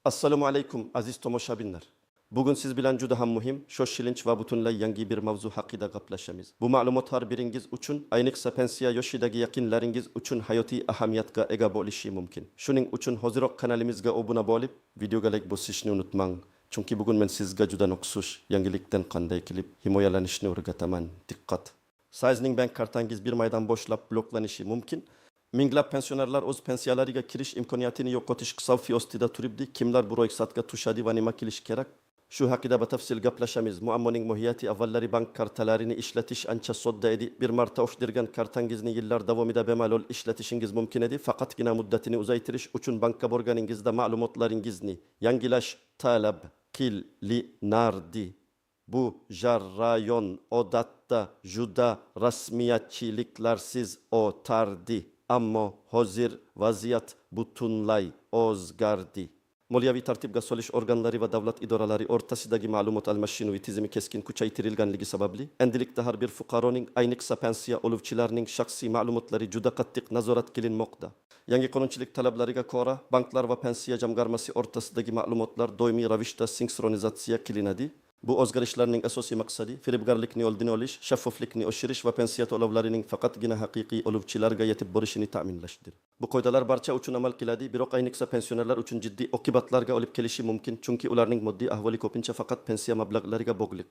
Assalomu alaykum aziz tomoshabinlar. Bugun siz bilan juda ham muhim, shoshilinch va butunlay yangi bir mavzu haqida gaplashamiz. Bu ma'lumot har biringiz uchun, ayniqsa pensiya yoshidagi yaqinlaringiz uchun hayotiy ahamiyatga ega bo'lishi mumkin. Shuning uchun hoziroq kanalimizga obuna bo'lib, videoga like bosishni unutmang. Chunki bugun men sizga juda nuqsush yangilikdan qanday qilib himoyalanishni o'rgataman. Diqqat. Sizning bank kartangiz bir maydan boshlab bloklanishi mumkin. Minglab pensionerlar o'z pensiyalariga kirish imkoniyatini yo'qotish xavfi ostida turibdi. Kimlar bu ro'yxatga tushadi va nima qilish kerak? Shu haqida batafsil gaplashamiz. Muammoning mohiyati avvallari bank kartalarini ishlatish ancha sodda edi. Bir marta o'xdirgan kartangizni yillar davomida bemalol ishlatishingiz mumkin edi. Faqatgina muddatini uzaytirish uchun bankka borganingizda ma'lumotlaringizni yangilash talab qilinardi. Bu jarayon odatda juda rasmiyatchiliklarsiz o'tardi. Ammo hozir vaziyat butunlay o'zgardi. Moliyaviy tartibga solish organlari va davlat idoralari o'rtasidagi ma'lumot almashinuvi tizimi keskin kuchaytirilganligi sababli endilikda har bir fuqaroning, ayniqsa pensiya oluvchilarning shaxsiy ma'lumotlari juda qattiq nazorat qilinmoqda. Yangi qonunchilik talablariga ko'ra, banklar va pensiya jamg'armasi o'rtasidagi ma'lumotlar doimiy ravishda sinkronizatsiya qilinadi. Bu o'zgarishlarning asosiy maqsadi firibgarlikni oldini olish, shaffoflikni oshirish va pensiya to'lovlarining faqatgina haqiqiy oluvchilarga yetib borishini ta'minlashdir. Bu qoidalar barcha uchun amal qiladi, biroq ayniqsa pensionerlar uchun jiddiy oqibatlarga olib kelishi mumkin, chunki ularning moddiy ahvoli ko'pincha faqat pensiya mablag'lariga bog'liq.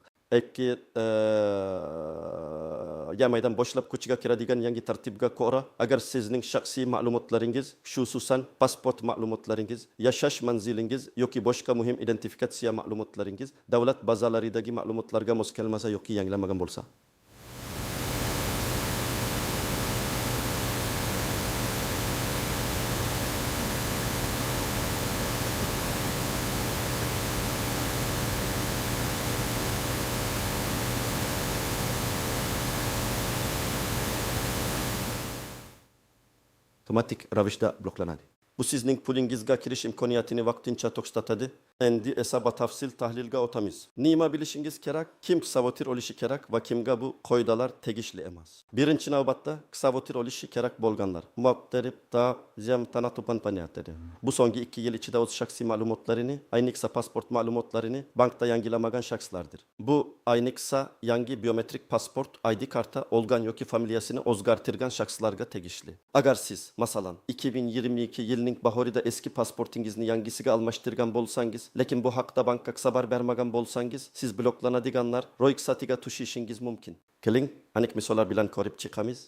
Yamaydan boshlab kuchga kiradigan yangi tartibga ko'ra, agar sizning shaxsiy ma'lumotlaringiz, xususan pasport ma'lumotlaringiz, yashash manzilingiz yoki boshqa muhim identifikatsiya ma'lumotlaringiz davlat bazalaridagi ma'lumotlarga mos kelmasa yoki yangilanmagan bo'lsa, otomatik ravishda bloklanadi. Bu sizning pulingizga kirish imkoniyatini vaqtincha to'xtatadi. Endi esa batafsil tahlilga o'tamiz. Nima bilishingiz kerak, kim savotir olishi kerak va kimga bu qoidalar tegishli emas. Birinchi navbatda savotir olishi kerak bo'lganlar. Bu so'nggi 2 yil ichida o'z shaxsiy ma'lumotlarini, ayniqsa pasport ma'lumotlarini bankda yangilamagan shaxslardir. Bu ayniqsa yangi biometrik pasport, ID karta olgan yoki familiyasini o'zgartirgan shaxslarga tegishli. Agar siz, masalan, 2022 yilning bahorida eski pasportingizni yangisiga almashtirgan bo'lsangiz, lekin bu haqda bankka xabar bermagan bo'lsangiz, siz bloklanadiganlar ro'yxatiga tushishingiz mumkin. Keling, aniq misollar bilan ko'rib chiqamiz.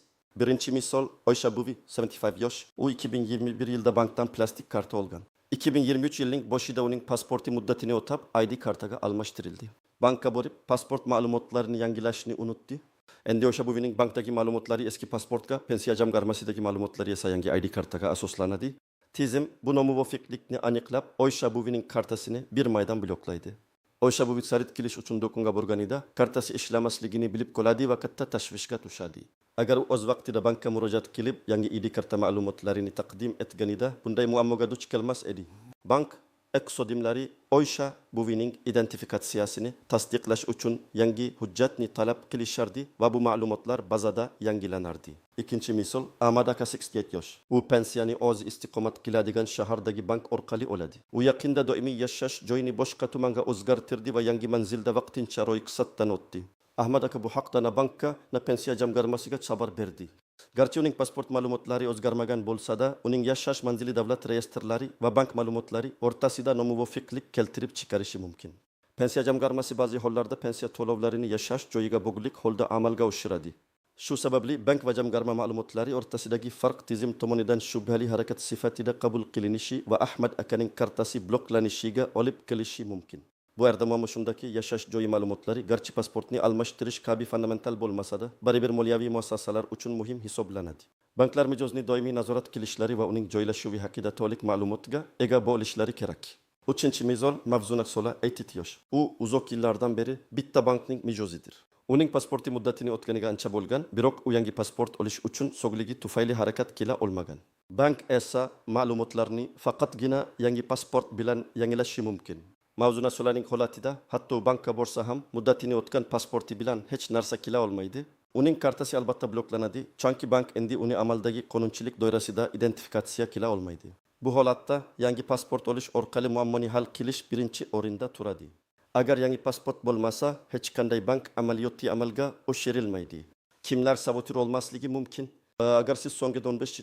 Birinchi misol Oysha Buvi, 75 yosh. U 2021 yilda bankdan plastik karta olgan. 2023 yilning boshida uning pasporti muddatini o'tab, ID kartaga almashtirildi. Bankka borib, pasport ma'lumotlarini yangilashni unutdi. Endi Oysha Buvining bankdagi ma'lumotlari eski pasportga, pensiya jamg'armasidagi ma'lumotlari esa yangi ID kartaga asoslanadi. Tizim bu nomuvofiqlikni aniqlab, Oysha Buvining kartasini bir maydan bloklaydi. Oysha Buvi xarid qilish uchun do'konga borganida kartasi ishlamasligini bilib qoladi va katta tashvishga tushadi. Agar u o'z vaqtida bankka murojaat qilib, yangi ID karta ma'lumotlarini taqdim etganida bunday muammoga duch kelmas edi. Bank eksodimlari Oysha Buvining identifikatsiyasini tasdiqlash uchun yangi hujjatni talab qilishardi va bu ma'lumotlar bazada yangilanardi. Ikkinchi misol Ahmad aka 67 yosh. U pensiyani o'zi istiqomat qiladigan shahardagi bank orqali oladi. U yaqinda doimiy yashash joyini boshqa tumanga o'zgartirdi va yangi manzilda vaqtincha ro'yxatdan o'tdi. Ahmad aka bu haqda na bankka, na pensiya jamg'armasiga xabar berdi. Garchi uning pasport ma'lumotlari o'zgarmagan bo'lsa-da, uning yashash manzili davlat reyestrlari va bank ma'lumotlari o'rtasida nomuvofiqlik keltirib chiqarishi mumkin. Pensiya jamg'armasi ba'zi hollarda pensiya to'lovlarini yashash joyiga bog'liq holda amalga oshiradi. Shu sababli bank va jamg'arma ma'lumotlari o'rtasidagi farq tizim tomonidan shubhali harakat sifatida qabul qilinishi va Ahmad akaning kartasi bloklanishiga olib kelishi mumkin. Bu yerda muammo shundaki, yashash joyi ma'lumotlari garchi pasportni almashtirish kabi fundamental bo'lmasa-da, baribir moliyaviy muassasalar uchun muhim hisoblanadi. Banklar mijozni doimiy nazorat qilishlari va uning joylashuvi haqida to'liq ma'lumotga ega bo'lishlari kerak. Uchinchi misol Mavzuna Sola 80 yosh. U uzoq yillardan beri bitta bankning mijozidir. Uning pasporti muddatining o'tganiga ancha bo'lgan, biroq u yangi pasport olish uchun sog'ligi tufayli harakat qila olmagan. Bank esa ma'lumotlarni faqatgina yangi pasport bilan yangilashi mumkin. Mavzuna Solaning holatida hatto bankka borsa ham muddatini o'tgan pasporti bilan hech narsa qila olmaydi. Uning kartasi albatta bloklanadi, chunki bank endi uni amaldagi qonunchilik doirasida identifikatsiya qila olmaydi. Bu holatda yangi pasport olish orqali muammoni hal qilish birinchi o'rinda turadi. Agar yangi pasport bo'lmasa, hech qanday bank amaliyoti amalga oshirilmaydi. Kimlar sabotir olmasligi mumkin? Agar siz so'nggi 15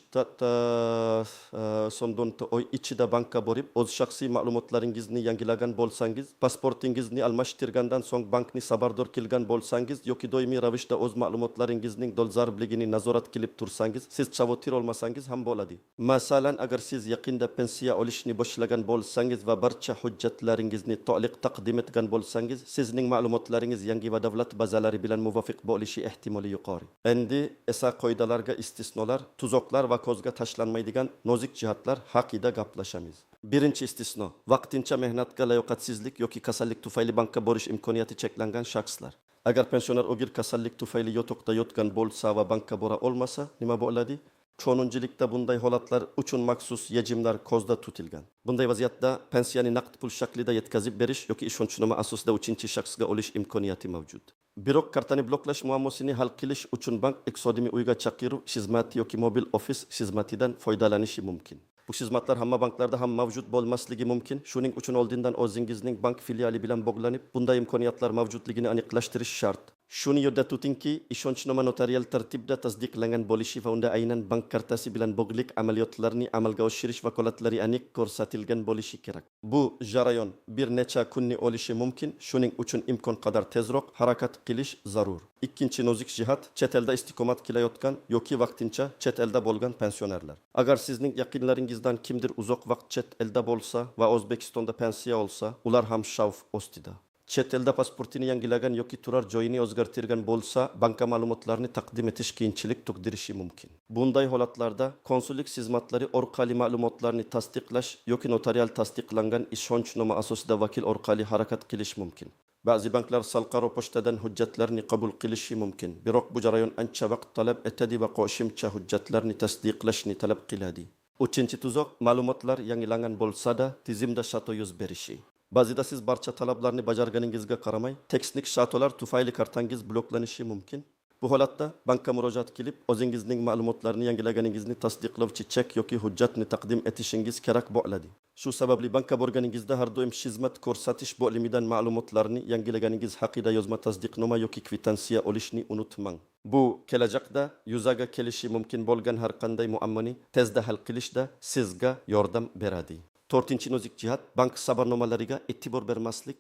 oy ichida bankka borib, o'z shaxsiy ma'lumotlaringizni yangilagan bo'lsangiz, pasportingizni almashtirgandan so'ng bankni xabardor qilgan bo'lsangiz yoki doimiy ravishda o'z ma'lumotlaringizning dolzarbligini nazorat qilib tursangiz, siz sabotir olmasangiz ham bo'ladi. Masalan, agar siz yaqinda pensiya olishni boshlagan bo'lsangiz va barcha hujjatlaringizni to'liq taqdim etgan bo'lsangiz, sizning ma'lumotlaringiz yangi va davlat bazalari bilan muvofiq bo'lishi ehtimoli yuqori. Endi esa qoidalarga istisnolar, tuzoqlar va ko'zga tashlanmaydigan nozik jihatlar haqida gaplashamiz. Birinchi istisno: vaqtincha mehnatga layoqatsizlik yoki kasallik tufayli bankka borish imkoniyati cheklangan shaxslar. Agar pensioner og'ir kasallik tufayli yotoqda yotgan bo'lsa va bankka bora olmasa, nima bo'ladi? Qonunchilikda bunday holatlar uchun maxsus yechimlar ko'zda tutilgan. Bunday vaziyatda pensiyani naqd pul shaklida yetkazib berish yoki ishonchnoma asosida uchinchi shaxsga olish imkoniyati mavjud. Biroq kartani bloklash muammosini hal qilish uchun bank iqtisodiy uyga chaqiruv xizmati yoki mobil ofis xizmatidan foydalanishi mumkin. Bu xizmatlar hamma banklarda ham mavjud bo'lmasligi mumkin. Shuning uchun oldindan o'zingizning bank filiali bilan bog'lanib, bunday imkoniyatlar mavjudligini aniqlashtirish shart. Shuni yodda tutingki, ishonchnoma notarial tartibda tasdiqlangan bo'lishi va unda aynan bank kartasi bilan bog'liq amaliyotlarni amalga oshirish vakolatlari aniq ko'rsatilgan bo'lishi kerak. Bu jarayon bir necha kunni olishi mumkin, shuning uchun imkon qadar tezroq harakat qilish zarur. Ikkinchi nozik jihat: chet elda istiqomat qilayotgan yoki vaqtincha chet elda bo'lgan pensionerlar. Agar sizning yaqinlaringizdan kimdir uzoq vaqt chet elda bo'lsa va O'zbekistonda pensiya olsa, ular ham xavf ostida. Chet elda pasportini yangilagan yoki turar joyini o'zgartirgan bo'lsa, banka ma'lumotlarini taqdim etish qiyinchilik tug'dirishi mumkin. Bunday holatlarda konsullik xizmatlari orqali ma'lumotlarni tasdiqlash yoki notarial tasdiqlangan ishonchnoma asosida vakil orqali harakat qilish mumkin. Ba'zi banklar Salqaro pochtadan hujjatlarni qabul qilishi mumkin. Biroq bu jarayon ancha vaqt talab etadi va qo'shimcha hujjatlarni tasdiqlashni talab qiladi. Uchinchi tuzoq: ma'lumotlar yangilangan bo'lsa-da, tizimda xato yuz berishi. Ba'zida siz barcha talablarni bajarganingizga qaramay, texnik xatolar tufayli kartangiz bloklanishi mumkin. Bu holatda bankka murojaat qilib, o'zingizning ma'lumotlarni yangilaganingizni tasdiqlovchi chek yoki hujjatni taqdim etishingiz kerak bo'ladi. Shu sababli bankka borganingizda har doim xizmat ko'rsatish bo'limidan ma'lumotlarni yangilaganingiz haqida yozma tasdiqnoma yoki kvitansiya olishni unutmang. Bu kelajakda yuzaga kelishi mumkin bo'lgan har qanday muammoni tezda hal qilishda sizga yordam beradi. To'rtinchi nozik jihat: bank xabarnomalariga e'tibor bermaslik.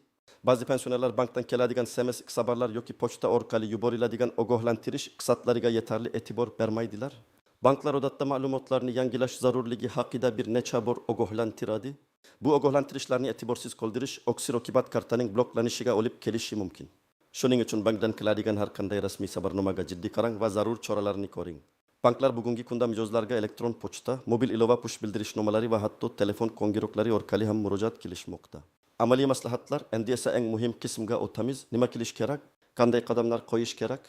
Ba'zi pensionerlar bankdan keladigan SMS xabarlar yoki pochta orqali yuboriladigan ogohlantirish hisobotlariga yetarli e'tibor bermaydilar. Banklar odatda ma'lumotlarni yangilash zarurligi haqida bir necha bor ogohlantiradi. Bu ogohlantirishlarni e'tiborsiz qoldirish oksirokibat kartaning bloklanishiga olib kelishi mumkin. Shuning uchun bankdan keladigan har qanday rasmiy xabarnomaga jiddiy qarang va zarur choralarni ko'ring. Banklar bugungi kunda mijozlarga elektron pochta, mobil ilova push bildirishnomalari va hatto telefon qo'ng'iroqlari orqali ham murojaat qilishmoqda. Amaliy maslahatlar endi esa eng muhim qismga o'tamiz. Nima qilish kerak? Qanday qadamlar qo'yish kerak?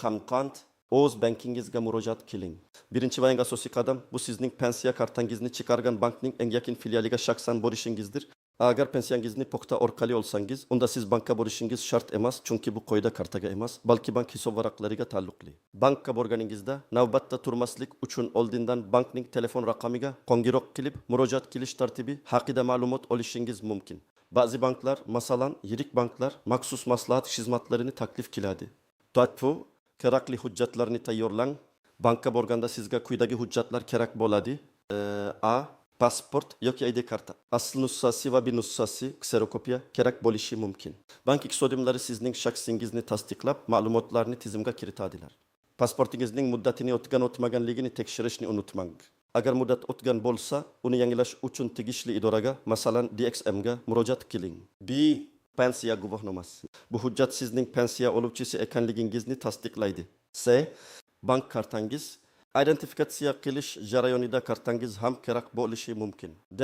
Qamqand o'z bankingizga murojaat qiling. Birinchi va eng asosiy qadam bu sizning pensiya kartangizni chiqargan bankning eng yaqin filialiga shaxsan borishingizdir. Agar pensiyangizni pochta orqali olsangiz, unda siz bankka borishingiz shart emas, chunki bu qoida kartaga emas, balki bank hisob varaqlariga taalluqli. Bankka borganingizda navbatda turmaslik uchun oldindan bankning telefon raqamiga qo'ng'iroq qilib, murojaat qilish tartibi haqida ma'lumot olishingiz mumkin. Ba'zi banklar, masalan, yirik banklar maxsus maslahat xizmatlarini taklif qiladi. To'g'ri, kerakli hujjatlarni tayyorlang. Bankka borganda sizga quyidagi hujjatlar kerak bo'ladi. A. Pasport yoki ID karta. Asl nusxasi va bir nusxasi kserokopiya kerak bo'lishi mumkin. Bank xodimlari sizning shaxsingizni tasdiqlab, ma'lumotlarni tizimga kiritadilar. Pasportingizning muddatini o'tgan-o'tmaganligini tekshirishni unutmang. Agar muddat o'tgan bo'lsa, uni yangilash uchun tegishli idoraga, masalan DXMga murojaat qiling. B. Pensiya guvohnomasi. Bu hujjat sizning pensiya oluvchisi ekanligingizni tasdiqlaydi. C. Bank kartangiz. Identifikatsiya qilish jarayonida kartangiz ham kerak bo'lishi mumkin. D.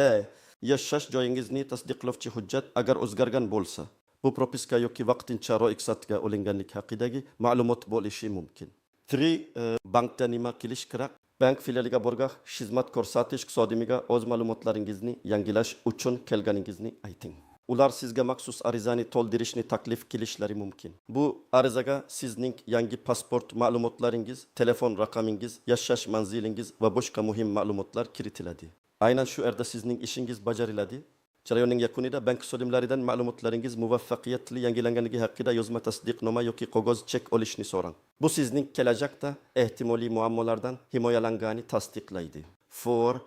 Yashash joyingizni tasdiqlovchi hujjat agar o'zgargan bo'lsa. Bu propiska yoki vaqtincha ro'yxatga olinganlik haqidagi ma'lumot bo'lishi mumkin. 3. Bankda nima qilish kerak? Bank filialiga borgach, xizmat ko'rsatish xodimiga o'z ma'lumotlaringizni yangilash uchun kelganingizni ayting. Ular sizga maxsus arizani to'ldirishni taklif qilishlari mumkin. Bu arizaga sizning yangi pasport ma'lumotlaringiz, telefon raqamingiz, yashash manzilingiz va boshqa muhim ma'lumotlar kiritiladi. Aynen şu erda sizning ishingiz bajariladi. Jarayonning yakunida bank xodimlaridan ma'lumotlaringiz muvaffaqiyatli yangilanganligi haqida yozma tasdiqnoma yoki qog'oz chek olishni so'rang. Bu sizning kelajakda ehtimoliy muammolardan himoyalangani tasdiqlaydi. 4.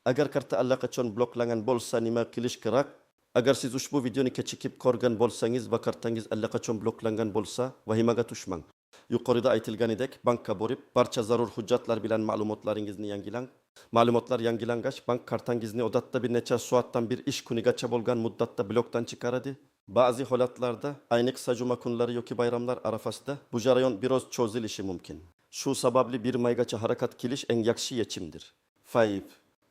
Agar karta allaqachon bloklangan bo'lsa nima qilish kerak? Agar siz ushbu videoni kechikib ko'rgan bo'lsangiz va kartangiz allaqachon bloklangan bo'lsa, vahimaga tushmang. Yuqorida aytilganidek bankka borib, barcha zarur hujjatlar bilan ma'lumotlaringizni yangilang. Ma'lumotlar yangilangach, bank kartangizni odatda bir necha soatdan bir ish kunigacha bo'lgan muddatda blokdan chiqaradi. Ba'zi holatlarda, ayniqsa juma kunlari yoki bayramlar arafasida bu jarayon biroz cho'zilishi mumkin. Shu sababli bir maygacha harakat qilish eng yaxshi yechimdir. 5.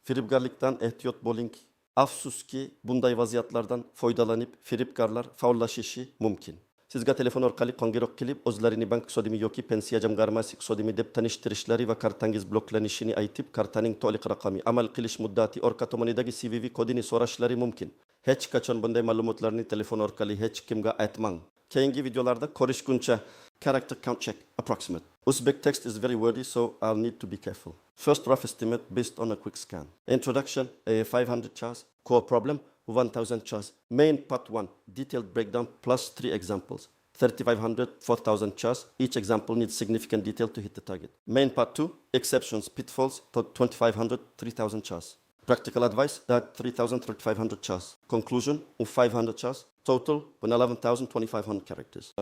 Firibgarlikdan ehtiyot bo'ling. Afsuski, bunday vaziyatlardan foydalanib firibgarlar faollashishi mumkin. Sizga telefon orqali qo'ng'iroq qilib, o'zlarini bank xodimi yoki pensiya jamg'armasi xodimi deb tanishtirishlari va kartangiz bloklanishini aytib, kartaning to'liq raqami, amal qilish muddati, orqa tomonidagi CVV kodini so'rashlari mumkin. Hech qachon bunday ma'lumotlarni telefon orqali hech kimga aytmang. Keyingi videolarda ko'rishguncha. Character count check, approximate. Uzbek text is very wordy, so I'll need to be careful. First rough estimate based on a quick scan. Introduction, 500 chars. Core problem, 1000 chars. Main part 1, detailed breakdown plus 3 examples. 3500, 4000 chars. Each example needs significant detail to hit the target. Main part 2, exceptions, pitfalls, 2500, 3000 chars. Practical advice, that 3000, 3500 chars. Conclusion, 500 chars. Total, 11,000, 2500 characters.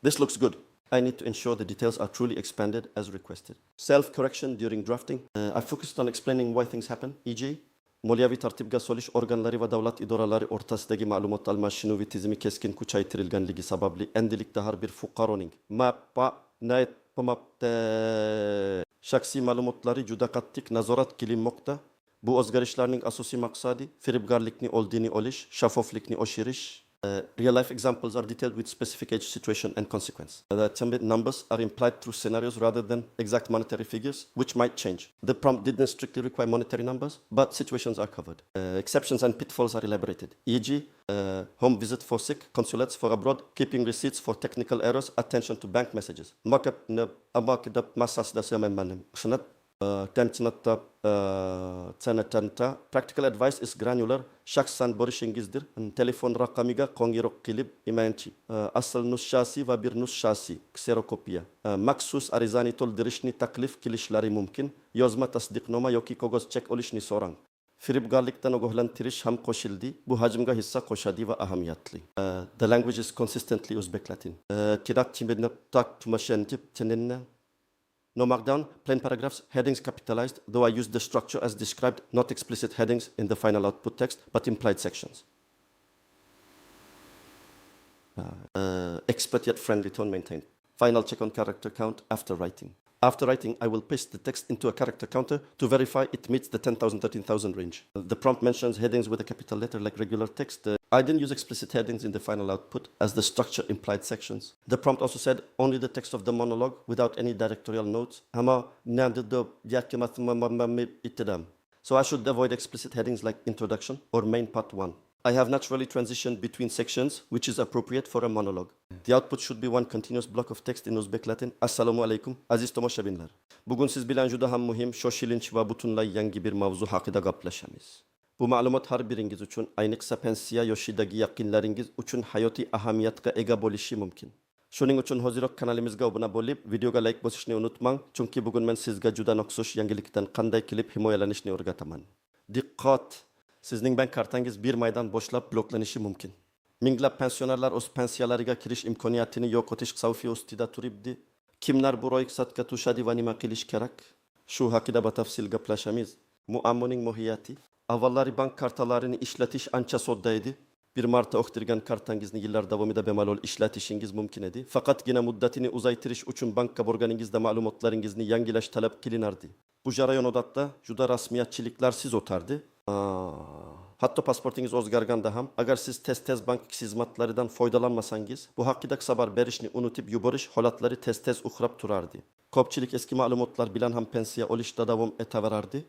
This looks good. I need to ensure the details are truly expanded as requested. Self-correction during drafting. I focused on explaining why things happen, e.g. moliyaviy tartibga solish organlari va davlat idoralari o'rtasidagi ma'lumot almashinuvi tizimi keskin kuchaytirilganligi sababli endilikda har bir fuqaroning shaxsiy ma'lumotlari juda qattiq nazorat qilinmoqda. Bu o'zgarishlarning asosiy maqsadi firibgarlikni oldini olish, shaffoflikni oshirish. Real life examples are detailed with specific age, situation and consequence. The numbers are implied through scenarios rather than exact monetary figures, which might change. The prompt didn't strictly require monetary numbers, but situations are covered. Exceptions and pitfalls are elaborated, e.g. Home visit for sick, consulates for abroad, keeping receipts for technical errors, attention to bank messages. Practical advice is granular. Shaxsan borishingizdir. Telefon raqamiga qo'ng'iroq qilib imanchi. Asl nusxasi va bir nusxasi kserokopiya. Maxsus arizani to'ldirishni taklif qilishlari mumkin. Yozma tasdiqnoma yoki qog'oz chek olishni so'rang. Firibgarlikdan ogohlantirish ham qo'shildi. Bu hajmga hissa qo'shadi va ahamiyatli. The language is consistently Uzbek Latin. No markdown, plain paragraphs, headings capitalized, though I used the structure as described, not explicit headings in the final output text, but implied sections. Expert yet friendly tone maintained. Final check on character count after writing. After writing, I will paste the text into a character counter to verify it meets the 10,000, 13,000 range. The prompt mentions headings with a capital letter like regular text. I didn't use explicit headings in the final output as the structure implied sections. The prompt also said only the text of the monologue without any directorial notes. So I should avoid explicit headings like introduction or main part 1. I have naturally transitioned between sections, which is appropriate for a monologue. The output should be one continuous block of text in Uzbek Latin. Assalamu alaikum, aziz tomoshabinlar. Bugun siz bilan juda ham muhim, shoshilinch va butunlay yangi bir mavzu haqida gaplashamiz. Bu ma'lumot har biringiz uchun, ayniqsa pensiya yoshidagi yaqinlaringiz uchun hayotiy ahamiyatga ega bo'lishi mumkin. Shuning uchun hoziroq kanalimizga obuna bo'lib, videoga like bosishni unutmang, chunki bugun men sizga juda noxush yangilikdan qanday qilib himoyalanishni o'rgataman. Diqqat! Sizning bank kartangiz bir maydan boshlab bloklanishi mumkin. Minglab pensionerlar o'z pensiyalariga kirish imkoniyatini yo'qotish xavfi ostida turibdi. Kimlar bu ro'yxatga tushadi va nima qilish kerak? Shu haqida batafsil gaplashamiz. Muammoning mohiyati. Avvallari bank kartalarini ishlatish ancha sodda edi. Bir marta o'qtirgan kartangizni yillar davomida bemalol ishlatishingiz mumkin edi. Faqatgina muddatini uzaytirish uchun bankka borganingizda ma'lumotlaringizni yangilash talab qilinardi. Bu jarayon odatda juda rasmiyatchiliklarsiz o'tardi. Hatto pasportingiz o'zgarganda ham, agar siz tez bank xizmatlaridan foydalanmasangiz, bu haqida xabar berishni unutib yuborish holatlari tez uchrab turardi. Ko'pchilik eski ma'lumotlar bilan ham pensiya olishda davom etaverardi,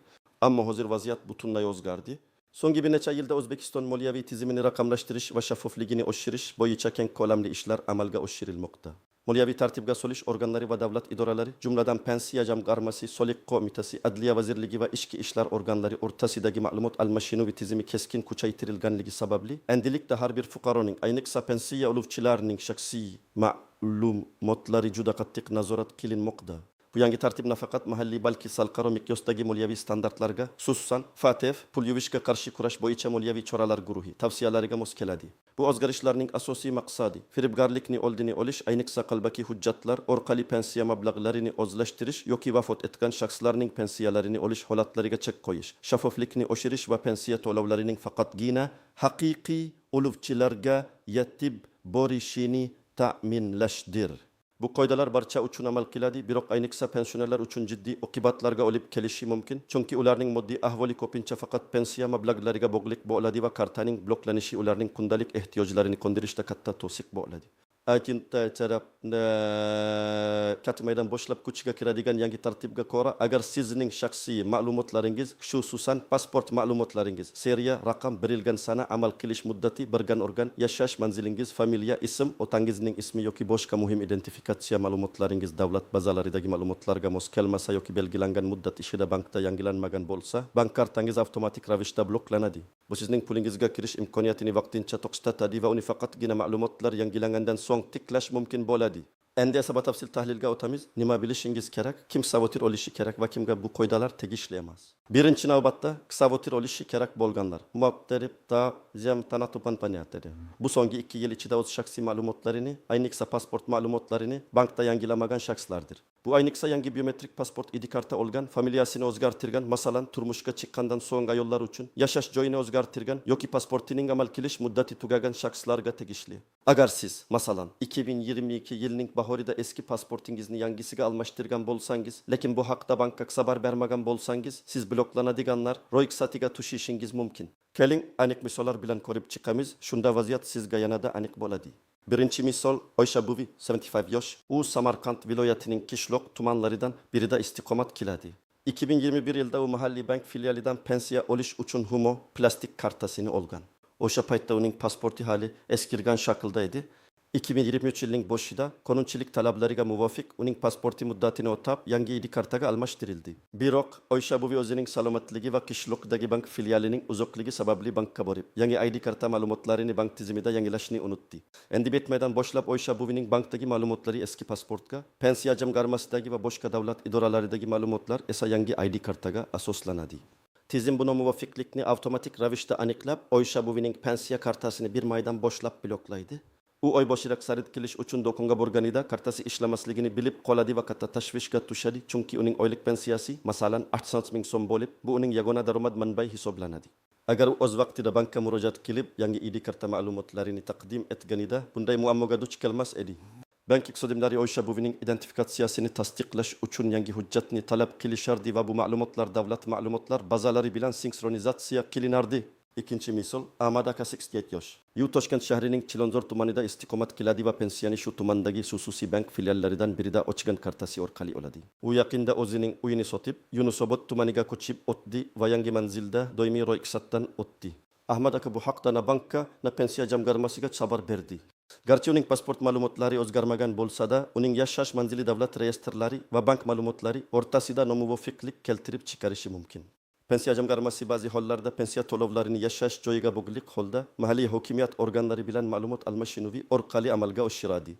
ammo hozir vaziyat butunlay o'zgardi. So'nggi bir necha yilda O'zbekiston moliyaviy tizimini raqamlashtirish va shaffofligini oshirish bo'yicha keng ko'lamli ishlar amalga oshirilmoqda. moliyaviy tartibga solish organlari va davlat idoralari, jumladan pensiya jamg'armasi, soliq qo'mitasi, adliya vazirligi va ichki ishlar organlari o'rtasidagi ma'lumot almashinuvi tizimi keskin kuchaytirilganligi sababli endilikda har bir fuqaroning, ayniqsa pensiya oluvchilarining shaxsiy ma'lumotlari juda qattiq nazorat qilinmoqda. Bu yangi tartib nafaqat mahalliy balki xalqaro miqyosdagi moliyaviy standartlarga, xususan FATF, pul yuvishga qarshi kurash bo'yicha moliyaviy choralar guruhi tavsiyalariga mos keladi. Bu o'zgarishlarning asosiy maqsadi firibgarlikni oldini olish, ayniqsa qalbaki hujjatlar orqali pensiya mablag'larini o'zlashtirish yoki vafot etgan shaxslarning pensiyalarini olish holatlariga chek qo'yish, shaffoflikni oshirish va pensiya to'lovlarining faqatgina haqiqiy oluvchilarga yetib borishini ta'minlashdir. Bu qoidalar barcha uchun amal qiladi, biroq ayniqsa pensionerlar uchun jiddiy oqibatlarga olib kelishi mumkin. Chunki ularning moddiy ahvoli ko'pincha faqat pensiya mablag'lariga bog'liq bo'ladi va kartaning bloklanishi ularning kundalik ehtiyojlarini qondirishda katta to'siq bo'ladi. Aytinta tarafni katmaydan boshlab kuchga kiradigan yangi tartibga ko'ra, agar sizning shaxsiy ma'lumotlaringiz, xususan pasport ma'lumotlaringiz, seriya, raqam, berilgan sana, amal qilish muddati, birgan organ, yashash manzilingiz, familiya, ism, otangizning ismi yoki boshqa muhim identifikatsiya ma'lumotlaringiz davlat bazalaridagi ma'lumotlarga mos kelmasa yoki belgilangan muddat ichida bankda yangilanmagan bo'lsa, bank kartangiz avtomatik ravishda bloklanadi. Bu sizning pulingizga kirish imkoniyatini vaqtincha to'xtatadi va uni faqatgina ma'lumotlar yangilangandan so'ng tiklash mumkin bo'ladi. Endi esa batafsil tahlilga o'tamiz. Nima bilishingiz kerak, kim savotir olishi kerak va kimga bu qoidalar tegishli emas. Birinchi navbatda savotir olishi kerak bo'lganlar. Bu so'nggi 2 yil ichida o'z shaxsiy ma'lumotlarini, ayniqsa pasport ma'lumotlarini bankda yangilamagan shaxslardir. Bu ayniqsa yangi biometrik pasport ID karta olgan, familiyasini o'zgartirgan, masalan, turmushga chiqqandan so'ng ayollar uchun, yashash joyini o'zgartirgan yoki pasportining amal qilish muddati tugagan shaxslarga tegishli. Agar siz, masalan, 2022 yilning bahorida eski pasportingizni yangisiga almashtirgan bo'lsangiz, lekin bu haqda bankka xabar bermagan bo'lsangiz, siz bloklanadiganlar ro'yxatiga tushishingiz mumkin. Keling, aniq misollar bilan ko'rib chiqamiz, shunda vaziyat sizga yanada aniq bo'ladi. Birinchi misol Oysha buvi, 75 yosh. U Samarqand viloyatining qishloq tumanlaridan birida istiqomat qiladi. 2021 yilda u mahalliy bank filialidan pensiya olish uchun Humo plastik kartasini olgan. O'sha paytda uning pasporti hali eskirgan shaklda edi. 2023 yilning boshida qonunchilik talablariga muvofiq uning pasporti muddatini o'tab, yangi ID kartaga almashtirildi. Biroq Oysha buvi o'zining salomatligi va qishloqdagi bank filialining uzoqligi sababli bankka borib, yangi ID karta ma'lumotlarini bank tizimida yangilashni unutdi. Endi betmaydan boshlab Oysha buvining bankdagi ma'lumotlari eski pasportga, pensiya jamg'armasidagi va boshqa davlat idoralaridagi ma'lumotlar esa yangi ID kartaga asoslanadi. Tizim buni muvofiqlikni avtomatik ravishda aniqlab, Oysha buvining pensiya kartasini bir maydan boshlab bloklaydi. U oy boshiroq xarid qilish uchun do'konga borganida kartasi ishlamasligini bilib qoladi va katta tashvishga tushadi, chunki uning oylik pensiyasi, masalan, 800 ming so'm bo'lib, bu uning yagona daromad manbai hisoblanadi. Agar u o'z vaqtida bankka murojaat qilib, yangi ID karta ma'lumotlarini taqdim etganida, bunday muammoga duch kelmas edi. Bank xodimlari Oysha buvining identifikatsiyasini tasdiqlash uchun yangi hujjatni talab qilishardi va bu ma'lumotlar davlat ma'lumotlar bazalari bilan sinkronizatsiya qilinardi. İkinci misol, Ahmad aka 67 yosh. Yu Toshkent shahrining Chilonzor tumanida istiqomat qiladi va pensiyani shu tumandagi xususiy bank filiallaridan birida ochgan kartasi orqali oladi. U yaqinda o'zining uyini sotib, Yunusobod tumaniga ko'chib o'tdi va yangi manzilda doimiy ro'yxatdan o'tdi. Ahmad aka bu haqda na bankka, na pensiya jamg'armasiga xabar berdi. Garchi uning pasport ma'lumotlari o'zgarmagan bo'lsa-da, uning yashash manzili davlat reyestrlari va bank ma'lumotlari o'rtasida nomuvofiqlik keltirib chiqarishi mumkin. Pensiya jamg'armasi ba'zi hollarda pensiya to'lovlarini yashash joyiga bog'liq holda mahalliy hokimiyat organlari bilan ma'lumot almashinuvi orqali amalga oshiradi.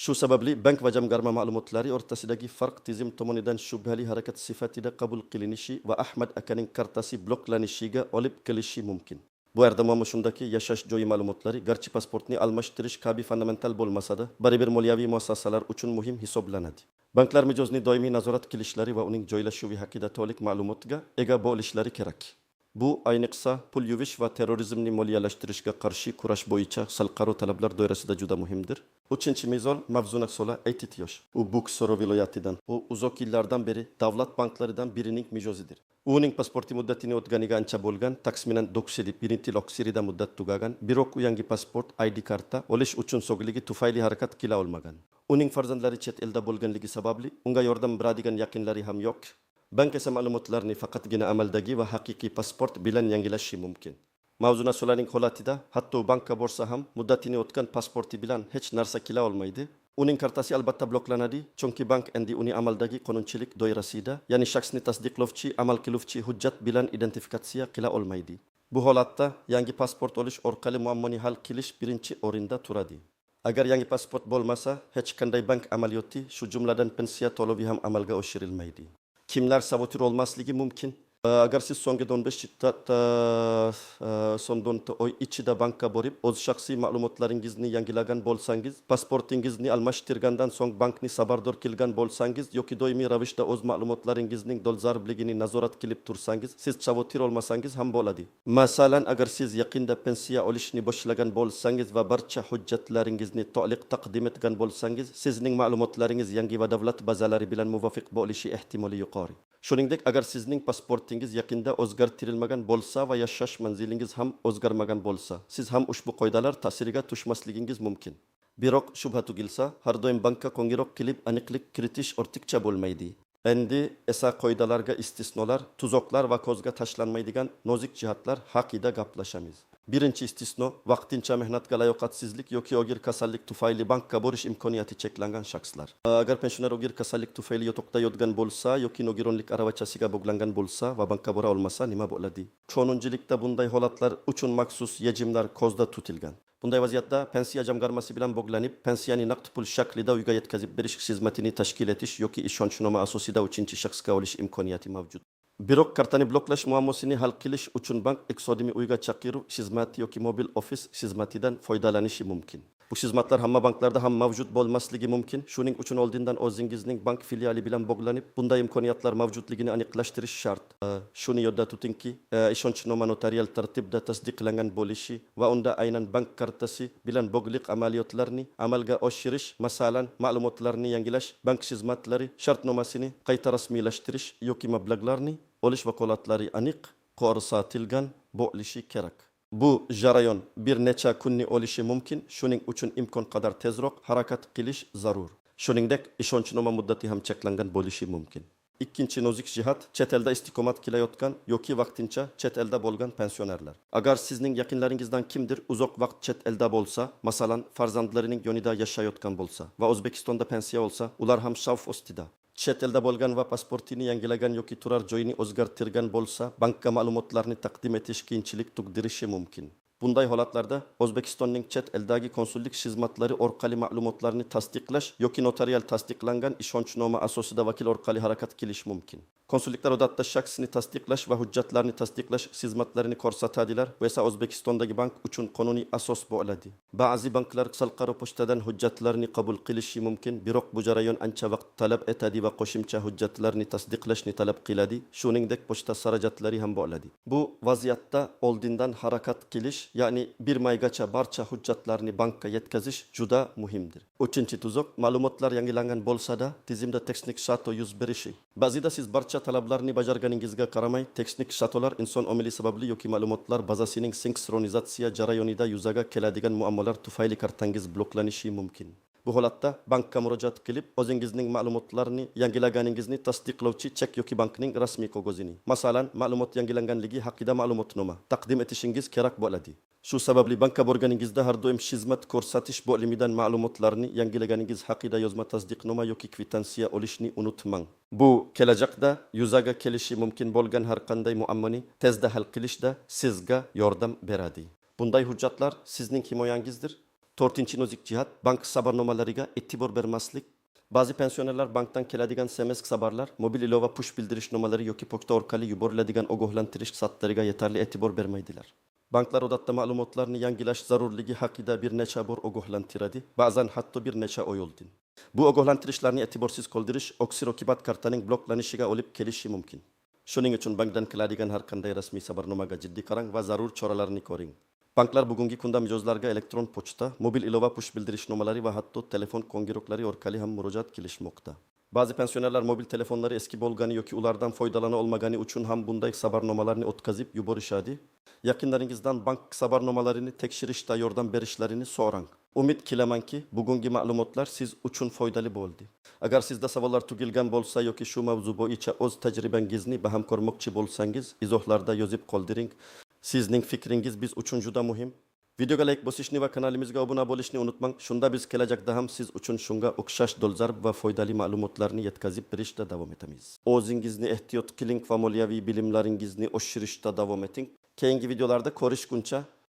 Shu sababli bank va jamg'arma ma'lumotlari o'rtasidagi farq tizim tomonidan shubhali harakat sifatida qabul qilinishi va Ahmad akaning kartasi bloklanishiga olib kelishi mumkin. Bu yerda muammo shundaki, yashash joyi ma'lumotlari garchi pasportni almashtirish kabi fundamental bo'lmasa-da, baribir moliyaviy muassasalar uchun muhim hisoblanadi. Banklar mijozni doimiy nazorat qilishlari va uning joylashuvi haqida to'liq ma'lumotga ega bo'lishlari kerak. Bu ayniqsa pul yuvish va terrorizmni moliyalashtirishga qarshi kurash bo'yicha xalqaro talablar doirasida juda muhimdir. Uchinchi misol Mavzuna Sola 80 yosh. U Buxoro viloyatidan. U uzoq yillardan beri davlat banklaridan birining mijozidir. Uning pasporti muddatini o'tganiga ancha bo'lgan, taxminan 91 oksirida muddat tugagan, biroq u yangi pasport ID karta olish uchun so'gligi tufayli harakat qila olmagan. Uning farzandlari chet elda bo'lganligi sababli unga yordam beradigan yaqinlari ham yo'q. Bank esa ma'lumotlarni faqatgina amaldagi va haqiqiy pasport bilan yangilashi mumkin. Mavzuna Solaning holatida hatto bankka borsa ham muddatini o'tgan pasporti bilan hech narsa qila olmaydi. Uning kartasi albatta bloklanadi, chunki bank endi uni amaldagi qonunchilik doirasida, ya'ni shaxsni tasdiqlovchi, amal qiluvchi hujjat bilan identifikatsiya qila olmaydi. Bu holatda yangi pasport olish orqali muammoni hal qilish birinchi o'rinda turadi. Agar yangi pasport bo'lmasa, hech qanday bank amaliyoti, shu jumladan pensiya to'lovi ham amalga oshirilmaydi. Kimlar sabotir olmasligi mumkin? Agar siz so'nggi 15 oy ichida bankka borib, o'z shaxsiy ma'lumotlaringizni yangilagan bo'lsangiz, pasportingizni almashtirgandan so'ng bankni xabardor qilgan bo'lsangiz yoki doimiy ravishda o'z ma'lumotlaringizning dolzarbligini nazorat qilib tursangiz, siz sabotir olmasangiz ham bo'ladi. Masalan, agar siz yaqinda pensiya olishni boshlagan bo'lsangiz va barcha hujjatlaringizni to'liq taqdim etgan bo'lsangiz, sizning ma'lumotlaringiz yangi va davlat bazalari bilan muvofiq bo'lishi ehtimoli yuqori. Shuningdek, agar sizning pasportingiz yaqinda o'zgartirilmagan bo'lsa va yashash manzilingiz ham o'zgarmagan bo'lsa, siz ham ushbu qoidalar ta'siriga tushmasligingiz mumkin. Biroq shubha tugilsa, har doim bankka qo'ng'iroq qilib aniqlik kiritish ortiqcha bo'lmaydi. Endi esa qoidalarga istisnolar, tuzoqlar va ko'zga tashlanmaydigan nozik jihatlar haqida gaplashamiz. Birinchi istisno, vaqtincha mehnatga layoqatsizlik yoki og'ir kasallik tufayli bankka borish imkoniyati cheklangan shaxslar. Agar pensioner og'ir kasallik tufayli yotoqda yotgan bo'lsa yoki nogironlik aravachasiga bog'langan bo'lsa va bankka bora olmasa nima bo'ladi? Qonunchilikda bunday holatlar uchun maxsus yechimlar ko'zda tutilgan. Bunday vaziyatda pensiya jamg'armasi bilan bog'lanib, pensiyani naqd pul shaklida uyga yetkazib berish xizmatini tashkil etish yoki ishonchnoma asosida uchinchi shaxsga olish imkoniyati mavjud. Biroq kartani bloklash muammosini hal qilish uchun bank iqtisodiy uyga chaqiruv xizmati yoki mobil ofis xizmatidan foydalanishi mumkin. Bu xizmatlar hamma banklarda ham mavjud bo'lmasligi mumkin. Shuning uchun oldindan o'zingizning bank filiali bilan bog'lanib, bunday imkoniyatlar mavjudligini aniqlashtirish shart. Shuni yodda tutingki, ishonchnoma notarial tartibda tasdiqlangan bo'lishi va unda aynan bank kartasi bilan bog'liq amaliyotlarni amalga oshirish, masalan, ma'lumotlarni yangilash, bank xizmatlari shartnomasini qayta rasmiylashtirish yoki mablag'larni olish vakolatlari aniq ko'rsatilgan bo'lishi kerak. Bu jarayon bir necha kunni olishi mumkin, shuning uchun imkon qadar tezroq harakat qilish zarur. Shuningdek, ishonchnoma muddati ham cheklangan bo'lishi mumkin. Ikkinchi nozik jihat, chet elda istiqomat qilayotgan yoki vaqtincha chet elda bo'lgan pensionerlar. Agar sizning yaqinlaringizdan kimdir uzoq vaqt chet elda bo'lsa, masalan, farzandlarining yonida yashayotgan bo'lsa va O'zbekistonda pensiya olsa, ular ham xavf ostida. Chet elda bo'lgan va pasportini yangilagan yoki turar joyini o'zgartirgan bo'lsa, bankka ma'lumotlarni taqdim etish qiyinchilik tug'dirishi mumkin. Bunday holatlarda O'zbekistonning chet eldagi konsullik xizmatlari orqali ma'lumotlarni tasdiqlash yoki notarial tasdiqlangan ishonchnoma asosida vakil orqali harakat qilish mumkin. Konsulliklar odatda shaxsni tasdiqlash va hujjatlarni tasdiqlash xizmatlarini ko'rsatadilar va esa O'zbekistondagi bank uchun qonuniy asos bo'ladi. Ba'zi banklar xalqaro pochtadan hujjatlarni qabul qilishi mumkin, biroq bu jarayon ancha vaqt talab etadi va qo'shimcha hujjatlarni tasdiqlashni talab qiladi, shuningdek pochta xarajatlari ham bo'ladi. Bu vaziyatda oldindan harakat qilish, ya'ni bir maygacha barcha hujjatlarni bankka yetkazish juda muhimdir. Uchinchi tuzoq, ma'lumotlar yangilangan bo'lsa-da, tizimda texnik xato yuz berishi. Ba'zida siz barcha talablarni bajarganingizga qaramay, texnik xatolar inson omili sababli yoki ma'lumotlar bazasining sinkronizatsiya jarayonida yuzaga keladigan muammolar tufayli kartangiz bloklanishi mumkin. Bu holatda bankka murojaat qilib, o'zingizning ma'lumotlarni yangilaganingizni tasdiqlovchi chek yoki bankning rasmiy qog'ozini, masalan, ma'lumot yangilanganligi haqida ma'lumotnoma taqdim etishingiz kerak bo'ladi. Shu sababli bankka borganingizda har doim xizmat ko'rsatish bo'limidan ma'lumotlarni yangilaganingiz haqida yozma tasdiqnoma yoki kvitansiya olishni unutmang. Bu kelajakda yuzaga kelishi mumkin bo'lgan har qanday muammoni tezda hal qilishda sizga yordam beradi. Bunday hujjatlar sizning himoyangizdir. To'rtinchi nozik jihat, bank xabarnomalariga e'tibor bermaslik. Ba'zi pensionerlar bankdan keladigan SMS xabarlar, mobil ilova push bildirish nomalari yoki pochta orqali yuboriladigan ogohlantirish xatlariga yetarli e'tibor bermaydilar. Banklar odatda ma'lumotlarni yangilash zarurligi haqida bir necha bor ogohlantiradi, ba'zan hatto bir necha oy oldin. Bu ogohlantirishlarni e'tiborsiz qoldirish oksirokibat kartaning bloklanishiga olib kelishi mumkin. Shuning uchun bankdan keladigan har qanday rasmiy xabarnomaga jiddiy qarang va zarur choralarni ko'ring. Banklar bugungi kunda mijozlarga elektron pochta, mobil ilova push bildirish nomalari va hatto telefon qo'ng'iroqlari orqali ham murojaat qilishmoqda. Ba'zi pensionerlar mobil telefonlari eski bo'lgani yoki ulardan foydalana olmagani uchun ham bunday xabarnomalarni o'tkazib yuborishadi. Yaqinlaringizdan bank xabarnomalarini tekshirishda yordam berishlarini so'rang. Umid qilamanki, bugungi ma'lumotlar siz uchun foydali bo'ldi. Agar sizda savollar tug'ilgan bo'lsa yoki shu mavzu bo'yicha o'z tajribangizni baham ko'rmoqchi bo'lsangiz, izohlarda yozib qoldiring. Sizning fikringiz biz uchun juda muhim. Videoga like bosishni va kanalimizga obuna bo'lishni unutmang. Shunda biz kelajakda ham siz uchun shunga o'xshash dolzarb va foydali ma'lumotlarni yetkazib berishda davom etamiz. O'zingizni ehtiyot qiling va moliyaviy bilimlaringizni oshirishda davom eting. Keyingi videolarda ko'rishguncha